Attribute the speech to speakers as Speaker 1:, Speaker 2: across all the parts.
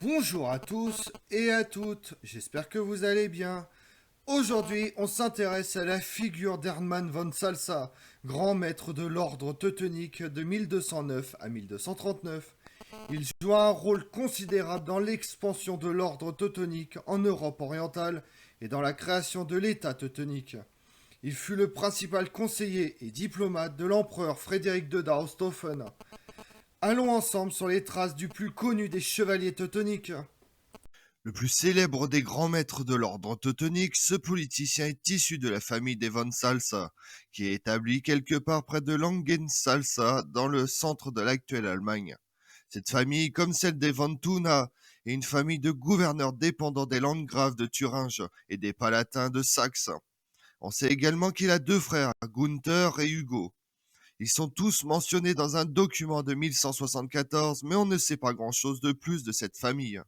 Speaker 1: Bonjour à tous et à toutes, j'espère que vous allez bien. Aujourd'hui, on s'intéresse à la figure d'Hermann von Salsa, grand maître de l'ordre teutonique de 1209 à 1239. Il joua un rôle considérable dans l'expansion de l'ordre teutonique en Europe orientale et dans la création de l'État teutonique. Il fut le principal conseiller et diplomate de l'empereur Frédéric II d'Arosthofen. Allons ensemble sur les traces du plus connu des chevaliers teutoniques.
Speaker 2: Le plus célèbre des grands maîtres de l'ordre teutonique, ce politicien est issu de la famille des von Salsa, qui est établie quelque part près de Langensalza, dans le centre de l'actuelle Allemagne. Cette famille, comme celle des von Thuna, est une famille de gouverneurs dépendant des landgraves de Thuringe et des palatins de Saxe. On sait également qu'il a deux frères, Gunther et Hugo. Ils sont tous mentionnés dans un document de 1174, mais on ne sait pas grand-chose de plus de cette famille.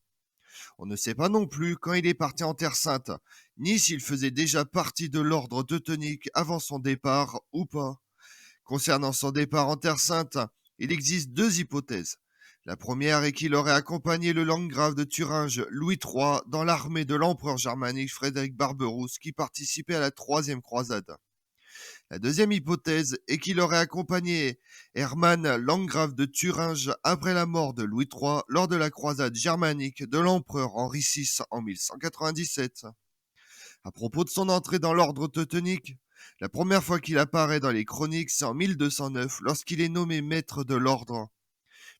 Speaker 2: On ne sait pas non plus quand il est parti en Terre Sainte, ni s'il faisait déjà partie de l'ordre teutonique avant son départ ou pas. Concernant son départ en Terre Sainte, il existe deux hypothèses. La première est qu'il aurait accompagné le landgrave de Thuringe, Louis III, dans l'armée de l'empereur germanique Frédéric Barberousse qui participait à la troisième croisade. La deuxième hypothèse est qu'il aurait accompagné Hermann Landgrave de Thuringe après la mort de Louis III lors de la croisade germanique de l'empereur Henri VI en 1197. À propos de son entrée dans l'ordre teutonique, la première fois qu'il apparaît dans les chroniques, c'est en 1209 lorsqu'il est nommé maître de l'ordre.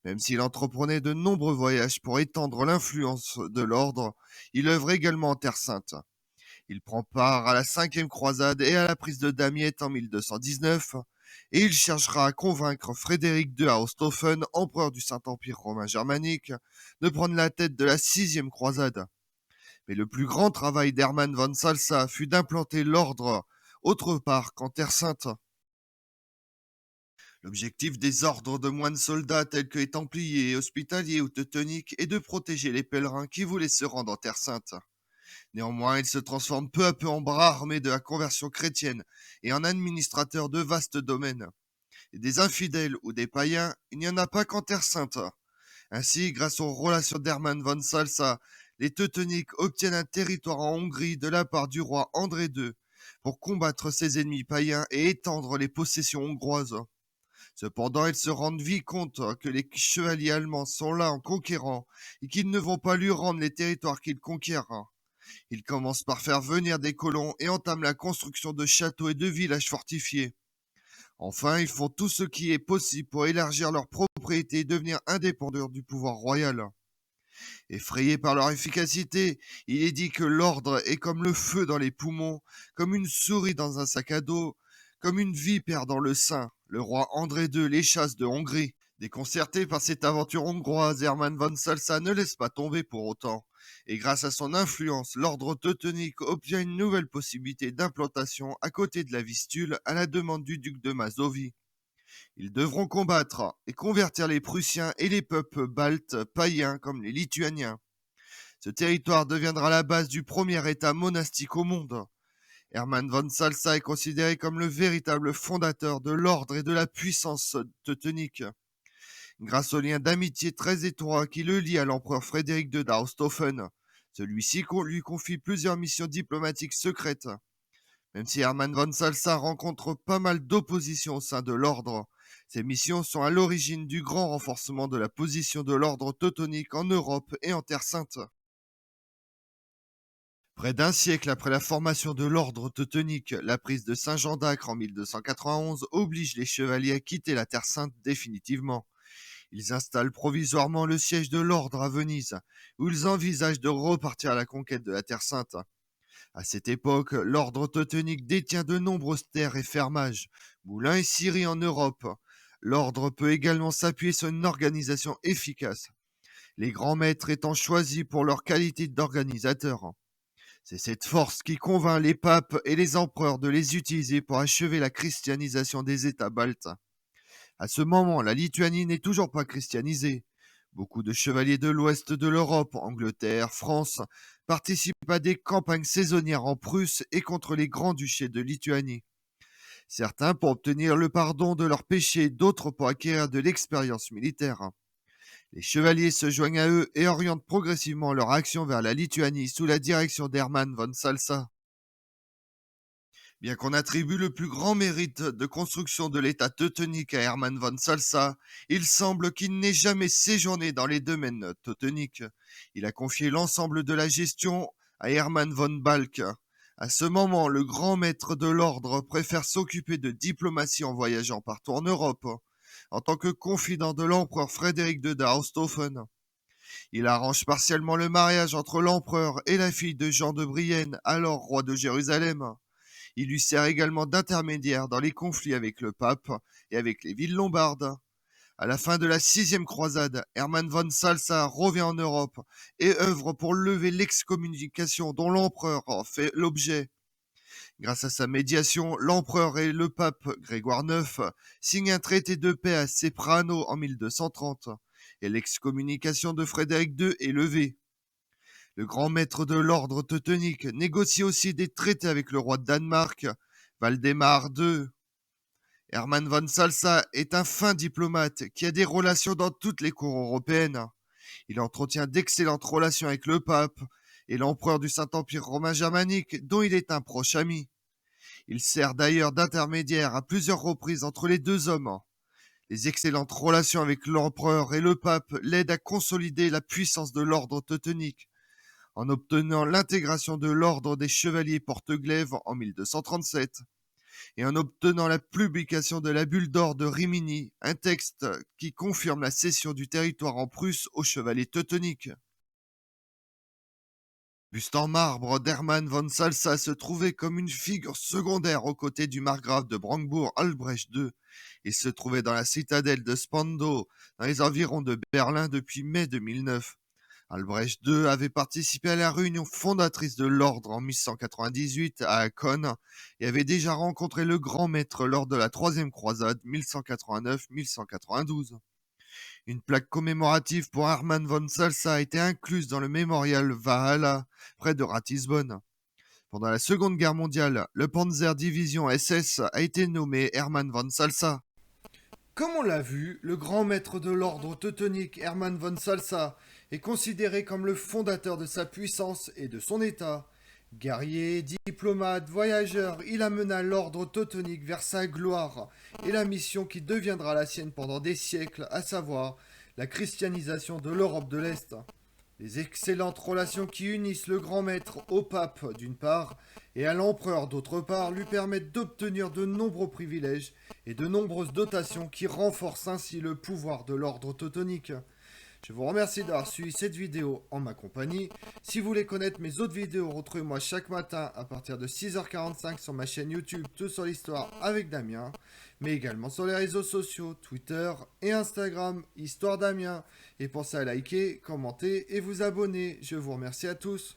Speaker 2: Même s'il entreprenait de nombreux voyages pour étendre l'influence de l'ordre, il œuvre également en Terre Sainte. Il prend part à la cinquième croisade et à la prise de Damiette en 1219, et il cherchera à convaincre Frédéric II à Osthofen, empereur du Saint-Empire romain germanique, de prendre la tête de la sixième croisade. Mais le plus grand travail d'Hermann von Salsa fut d'implanter l'ordre autre part qu'en Terre Sainte. L'objectif des ordres de moines soldats tels que les Templiers, Hospitaliers ou Teutoniques est de protéger les pèlerins qui voulaient se rendre en Terre Sainte. Néanmoins, il se transforme peu à peu en bras armé de la conversion chrétienne et en administrateur de vastes domaines. Et des infidèles ou des païens, il n'y en a pas qu'en Terre Sainte. Ainsi, grâce aux relations d'Hermann von Salsa, les Teutoniques obtiennent un territoire en Hongrie de la part du roi André II pour combattre ses ennemis païens et étendre les possessions hongroises. Cependant, ils se rendent vite compte que les chevaliers allemands sont là en conquérant et qu'ils ne vont pas lui rendre les territoires qu'ils conquièrent. Ils commencent par faire venir des colons et entament la construction de châteaux et de villages fortifiés. Enfin, ils font tout ce qui est possible pour élargir leurs propriétés et devenir indépendants du pouvoir royal. Effrayés par leur efficacité, il est dit que l'ordre est comme le feu dans les poumons, comme une souris dans un sac à dos, comme une vipère dans le sein. Le roi André II les chasse de Hongrie. Déconcerté par cette aventure hongroise, Hermann von Salsa ne laisse pas tomber pour autant. Et grâce à son influence, l'ordre teutonique obtient une nouvelle possibilité d'implantation à côté de la Vistule à la demande du duc de Mazovie. Ils devront combattre et convertir les Prussiens et les peuples baltes païens comme les Lituaniens. Ce territoire deviendra la base du premier État monastique au monde. Hermann von Salsa est considéré comme le véritable fondateur de l'ordre et de la puissance teutonique. Grâce au lien d'amitié très étroit qui le lie à l'empereur Frédéric II d'Arosthofen, celui-ci lui confie plusieurs missions diplomatiques secrètes. Même si Hermann von Salsa rencontre pas mal d'opposition au sein de l'ordre, ces missions sont à l'origine du grand renforcement de la position de l'ordre teutonique en Europe et en Terre Sainte. Près d'un siècle après la formation de l'ordre teutonique, la prise de Saint-Jean d'Acre en 1291 oblige les chevaliers à quitter la Terre Sainte définitivement. Ils installent provisoirement le siège de l'ordre à Venise, où ils envisagent de repartir à la conquête de la Terre Sainte. À cette époque, l'ordre teutonique détient de nombreuses terres et fermages, moulins et scieries en Europe. L'ordre peut également s'appuyer sur une organisation efficace, les grands maîtres étant choisis pour leur qualité d'organisateurs. C'est cette force qui convainc les papes et les empereurs de les utiliser pour achever la christianisation des États baltes. À ce moment, la Lituanie n'est toujours pas christianisée. Beaucoup de chevaliers de l'ouest de l'Europe, Angleterre, France, participent à des campagnes saisonnières en Prusse et contre les grands-duchés de Lituanie. Certains pour obtenir le pardon de leurs péchés, d'autres pour acquérir de l'expérience militaire. Les chevaliers se joignent à eux et orientent progressivement leur action vers la Lituanie sous la direction d'Hermann von Salsa. Bien qu'on attribue le plus grand mérite de construction de l'État teutonique à Hermann von Salsa, il semble qu'il n'ait jamais séjourné dans les domaines teutoniques. Il a confié l'ensemble de la gestion à Hermann von Balck. À ce moment, le grand maître de l'ordre préfère s'occuper de diplomatie en voyageant partout en Europe, en tant que confident de l'empereur Frédéric II d'Arstoffen. Il arrange partiellement le mariage entre l'empereur et la fille de Jean de Brienne, alors roi de Jérusalem. Il lui sert également d'intermédiaire dans les conflits avec le pape et avec les villes lombardes. À la fin de la 6e croisade, Hermann von Salza revient en Europe et œuvre pour lever l'excommunication dont l'empereur a fait l'objet. Grâce à sa médiation, l'empereur et le pape Grégoire IX signent un traité de paix à Ceprano en 1230 et l'excommunication de Frédéric II est levée. Le grand maître de l'ordre teutonique négocie aussi des traités avec le roi de Danemark, Valdemar II. Hermann von Salza est un fin diplomate qui a des relations dans toutes les cours européennes. Il entretient d'excellentes relations avec le pape et l'empereur du Saint-Empire romain germanique, dont il est un proche ami. Il sert d'ailleurs d'intermédiaire à plusieurs reprises entre les deux hommes. Les excellentes relations avec l'empereur et le pape l'aident à consolider la puissance de l'ordre teutonique, en obtenant l'intégration de l'ordre des chevaliers porte-glaives en 1237 et en obtenant la publication de la bulle d'or de Rimini, un texte qui confirme la cession du territoire en Prusse aux chevaliers teutoniques. Buste en marbre d'Hermann von Salza se trouvait comme une figure secondaire aux côtés du margrave de Brandebourg Albrecht II et se trouvait dans la citadelle de Spandau, dans les environs de Berlin depuis mai 2009. Albrecht II avait participé à la réunion fondatrice de l'ordre en 1198 à Hakon et avait déjà rencontré le grand maître lors de la troisième croisade 1189-1192. Une plaque commémorative pour Hermann von Salza a été incluse dans le mémorial Valhalla, près de Ratisbonne. Pendant la Seconde Guerre mondiale, le Panzer Division SS a été nommé Hermann von Salza.
Speaker 1: Comme on l'a vu, le grand maître de l'ordre teutonique Hermann von Salza est considéré comme le fondateur de sa puissance et de son état. Guerrier, diplomate, voyageur, il amena l'ordre teutonique vers sa gloire et la mission qui deviendra la sienne pendant des siècles, à savoir la christianisation de l'Europe de l'Est. Les excellentes relations qui unissent le grand maître au pape d'une part et à l'empereur d'autre part lui permettent d'obtenir de nombreux privilèges et de nombreuses dotations qui renforcent ainsi le pouvoir de l'ordre teutonique. Je vous remercie d'avoir suivi cette vidéo en ma compagnie. Si vous voulez connaître mes autres vidéos, retrouvez-moi chaque matin à partir de 6h45 sur ma chaîne YouTube Tout sur l'Histoire avec Damien, mais également sur les réseaux sociaux Twitter et Instagram Histoire Damien. Et pensez à liker, commenter et vous abonner. Je vous remercie à tous.